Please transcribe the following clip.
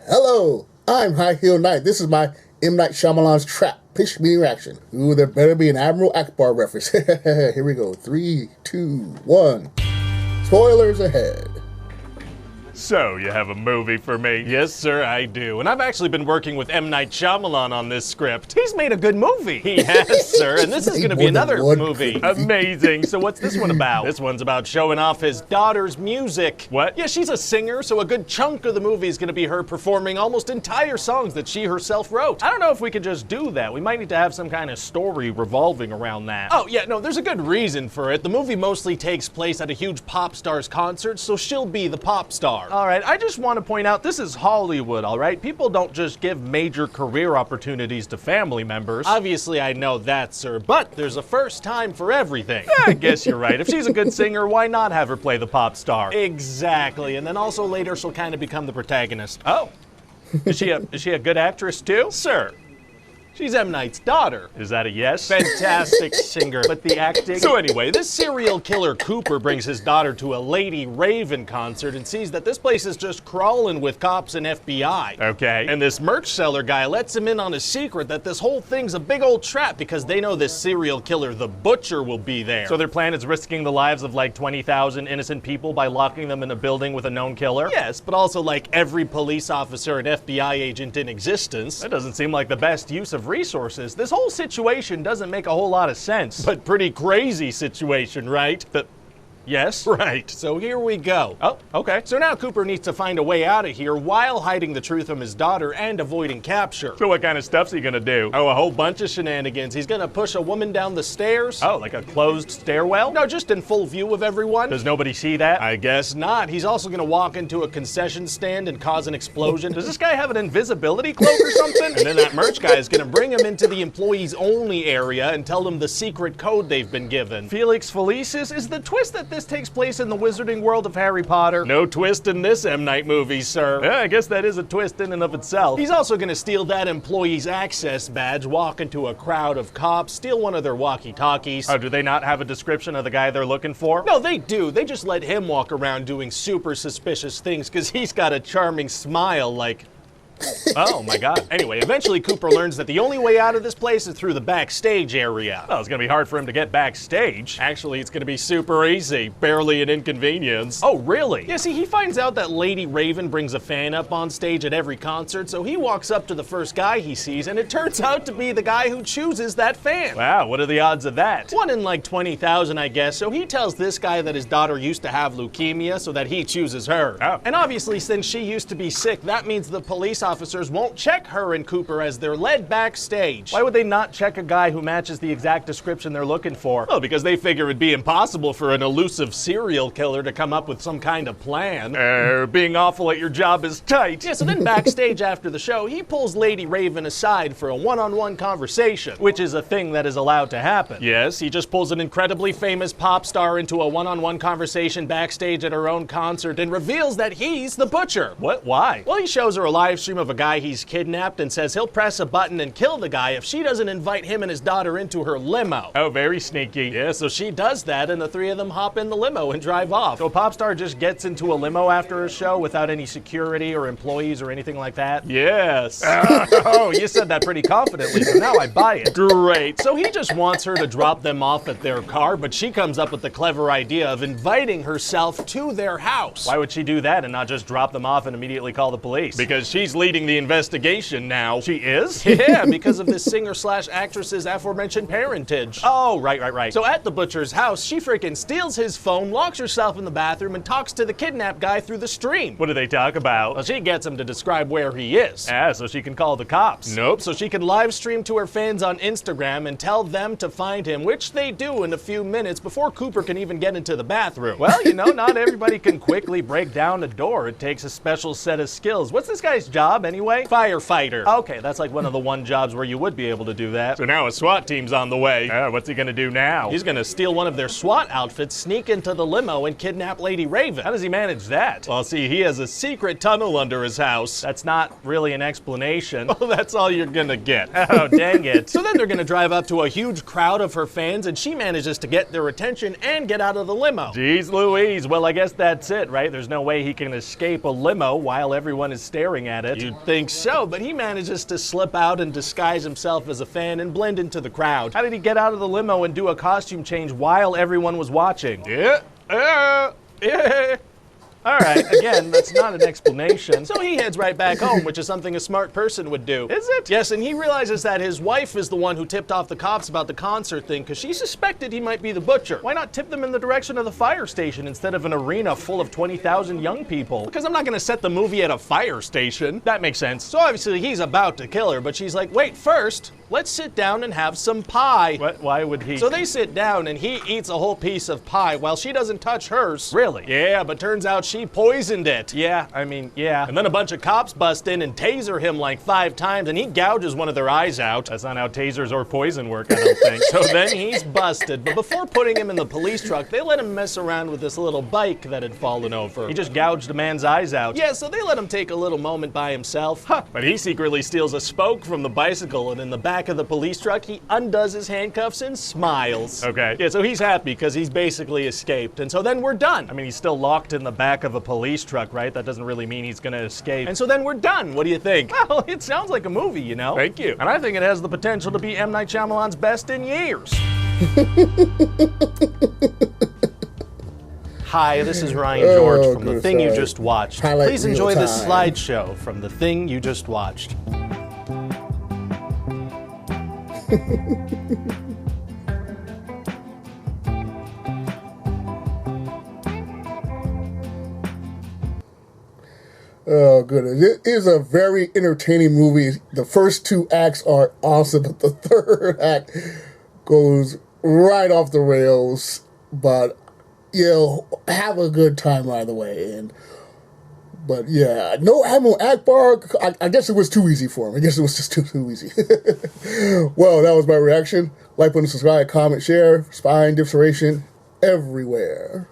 Hello, I'm High Heel Knight. This is my M. Night Shyamalan's Trap pitch meeting reaction. Ooh, there better be an Admiral Akbar reference. Here we go. 3, 2, 1. Spoilers ahead. So, you have a movie for me? Yes, sir, I do. And I've actually been working with M. Night Shyamalan on this script. He's made a good movie. He has, sir, and this is going to be another movie. Amazing. So what's this one about? This one's about showing off his daughter's music. What? Yeah, she's a singer, so a good chunk of the movie is going to be her performing almost entire songs that she herself wrote. I don't know if we could just do that. We might need to have some kind of story revolving around that. Oh, yeah, no, there's a good reason for it. The movie mostly takes place at a huge pop star's concert, so she'll be the pop star. All right, I just want to point out this is Hollywood, all right? People don't just give major career opportunities to family members. Obviously, I know that, sir, but there's a first time for everything. I guess you're right. If she's a good singer, why not have her play the pop star? Exactly, and then also later she'll kind of become the protagonist. Oh, is she a good actress too? Sir, she's M. Night's daughter. Is that a yes? Fantastic singer. But the acting? So anyway, this serial killer Cooper brings his daughter to a Lady Raven concert and sees that this place is just crawling with cops and FBI. Okay. And this merch seller guy lets him in on a secret that this whole thing's a big old trap because they know this serial killer, the Butcher, will be there. So their plan is risking the lives of like 20,000 innocent people by locking them in a building with a known killer? Yes, but also like every police officer and FBI agent in existence. That doesn't seem like the best use of resources. This whole situation doesn't make a whole lot of sense. But pretty crazy situation, right? Yes? Right, so here we go. Oh, okay. So now Cooper needs to find a way out of here while hiding the truth from his daughter and avoiding capture. So what kind of stuff's he gonna do? Oh, a whole bunch of shenanigans. He's gonna push a woman down the stairs. Oh, like a closed stairwell? No, just in full view of everyone. Does nobody see that? I guess not. He's also gonna walk into a concession stand and cause an explosion. Does this guy have an invisibility cloak or something? And then that merch guy is gonna bring him into the employees only area and tell them the secret code they've been given. Felix Felicis? Is the twist that this takes place in the wizarding world of Harry Potter? No twist in this M. Night movie, sir. Yeah, I guess that is a twist in and of itself. He's also gonna steal that employee's access badge, walk into a crowd of cops, steal one of their walkie-talkies. Oh, do they not have a description of the guy they're looking for? No, they do. They just let him walk around doing super suspicious things because he's got a charming smile like... Oh my god. Anyway, eventually Cooper learns that the only way out of this place is through the backstage area. Well, it's gonna be hard for him to get backstage. Actually, it's gonna be super easy. Barely an inconvenience. Oh, really? Yeah, see, he finds out that Lady Raven brings a fan up on stage at every concert, so he walks up to the first guy he sees, and it turns out to be the guy who chooses that fan. Wow, what are the odds of that? 1 in like 20,000, I guess, so he tells this guy that his daughter used to have leukemia, so that he chooses her. Oh. And obviously, since she used to be sick, that means the police officers won't check her and Cooper as they're led backstage. Why would they not check a guy who matches the exact description they're looking for? Well, because they figure it'd be impossible for an elusive serial killer to come up with some kind of plan. Being awful at your job is tight. Yeah, so then backstage after the show, he pulls Lady Raven aside for a one-on-one conversation. Which is a thing that is allowed to happen. Yes, he just pulls an incredibly famous pop star into a one-on-one conversation backstage at her own concert and reveals that he's the Butcher. What? Why? Well, he shows her a live stream of a guy he's kidnapped and says he'll press a button and kill the guy if she doesn't invite him and his daughter into her limo. Oh, very sneaky. Yeah, so she does that and the three of them hop in the limo and drive off. So a pop star just gets into a limo after a show without any security or employees or anything like that? Yes. Oh, you said that pretty confidently, so now I buy it. Great. So he just wants her to drop them off at their car, but she comes up with the clever idea of inviting herself to their house. Why would she do that and not just drop them off and immediately call the police? Because she's leading the investigation now. She is? Yeah, because of this singer/actress's aforementioned parentage. Oh, right. So at the Butcher's house, she freaking steals his phone, locks herself in the bathroom, and talks to the kidnapped guy through the stream. What do they talk about? Well, she gets him to describe where he is. Ah, so she can call the cops. Nope, so she can live stream to her fans on Instagram and tell them to find him, which they do in a few minutes before Cooper can even get into the bathroom. Well, you know, not everybody can quickly break down a door. It takes a special set of skills. What's this guy's job anyway? Firefighter. Okay, that's like one of the one jobs where you would be able to do that. So now a SWAT team's on the way. What's he gonna do now? He's gonna steal one of their SWAT outfits, sneak into the limo, and kidnap Lady Raven. How does he manage that? Well, see, he has a secret tunnel under his house. That's not really an explanation. Well, that's all you're gonna get. Oh, dang it. So then they're gonna drive up to a huge crowd of her fans, and she manages to get their attention and get out of the limo. Jeez Louise. Well, I guess that's it, right? There's no way he can escape a limo while everyone is staring at it. You'd think so, but he manages to slip out and disguise himself as a fan and blend into the crowd. How did he get out of the limo and do a costume change while everyone was watching? Yeah. All right, again, that's not an explanation. So he heads right back home, which is something a smart person would do. Is it? Yes, and he realizes that his wife is the one who tipped off the cops about the concert thing because she suspected he might be the butcher. Why not tip them in the direction of the fire station instead of an arena full of 20,000 young people? Because I'm not going to set the movie at a fire station. That makes sense. So obviously he's about to kill her, but she's like, wait, first, let's sit down and have some pie. What? Why would he? So they sit down and he eats a whole piece of pie while she doesn't touch hers. Really? Yeah, but turns out she poisoned it. Yeah, I mean, yeah. And then a bunch of cops bust in and taser him like 5 times, and he gouges one of their eyes out. That's not how tasers or poison work, I don't think. So then he's busted. But before putting him in the police truck, they let him mess around with this little bike that had fallen over. He just gouged a man's eyes out. Yeah, so they let him take a little moment by himself. Huh. But he secretly steals a spoke from the bicycle, and in the back of the police truck, he undoes his handcuffs and smiles. Okay. Yeah, so he's happy because he's basically escaped. And so then we're done. I mean, he's still locked in the back of a police truck, right? That doesn't really mean he's gonna escape. And so then we're done. What do you think? Well, it sounds like a movie, you know? Thank you. And I think it has the potential to be M. Night Shyamalan's best in years. Hi, this is Ryan George from The Thing You Just Watched. Highlight Please reel enjoy this time. slideshow from The Thing You Just Watched. Oh, goodness. It is a very entertaining movie. The first 2 acts are awesome, but the third act goes right off the rails. But, have a good time either way. But, yeah, no Admiral Akbar. I guess it was too easy for him. I guess it was just too easy. Well, that was my reaction. Like, button, subscribe, comment, share, spine, differentiation, everywhere.